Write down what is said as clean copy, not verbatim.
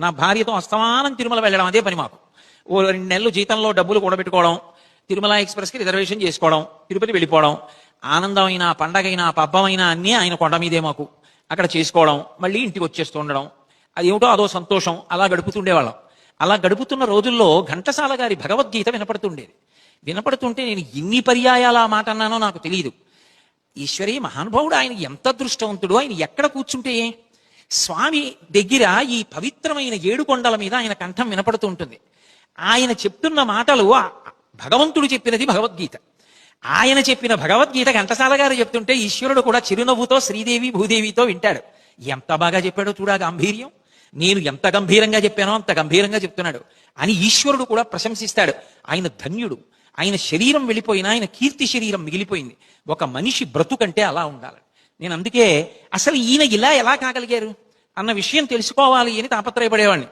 నా భార్యతో అస్తమానం తిరుమల వెళ్ళడం అదే పని మాకు. ఓ 2 నెలలు జీతంలో డబ్బులు కూడబెట్టుకోవడం, తిరుమల ఎక్స్ప్రెస్కి రిజర్వేషన్ చేసుకోవడం, తిరుపతి వెళ్ళిపోవడం, ఆనందమైనా పండగైనా పబ్బమైనా అన్నీ ఆయన కొండ మీదే మాకు. అక్కడ చేసుకోవడం, మళ్ళీ ఇంటికి వచ్చేస్తూ ఉండడం, అదేమిటో అదో సంతోషం. అలా గడుపుతుండేవాళ్ళం. అలా గడుపుతున్న రోజుల్లో ఘంటసాల గారి భగవద్గీత వినపడుతుండేది. వినపడుతుంటే నేను ఎన్ని పర్యాయాలు ఆ మాట అన్నానో నాకు తెలియదు. ఈశ్వరి మహానుభావుడు, ఆయన ఎంత అదృష్టవంతుడు, ఆయన ఎక్కడ కూర్చుంటే స్వామి దగ్గర ఈ పవిత్రమైన 7 కొండల మీద ఆయన కంఠం వినపడుతూ ఉంటుంది. ఆయన చెప్తున్న మాటలు భగవంతుడు చెప్పినది భగవద్గీత. ఆయన చెప్పిన భగవద్గీత ఘంటసాల గారు చెప్తుంటే ఈశ్వరుడు కూడా చిరునవ్వుతో శ్రీదేవి భూదేవితో వింటాడు. ఎంత బాగా చెప్పాడో చూడా గాంభీర్యం. నేను ఎంత గంభీరంగా చెప్పానో అంత గంభీరంగా చెప్తున్నాడు అని ఈశ్వరుడు కూడా ప్రశంసిస్తాడు. ఆయన ధన్యుడు. ఆయన శరీరం వెళ్ళిపోయినా ఆయన కీర్తి శరీరం మిగిలిపోయింది. ఒక మనిషి బ్రతుకంటే అలా ఉండాలి. నేను అందుకే అసలు ఈయన ఇలా ఎలా కాగలిగారు అన్న విషయం తెలుసుకోవాలి అని తాపత్రయపడేవాడిని.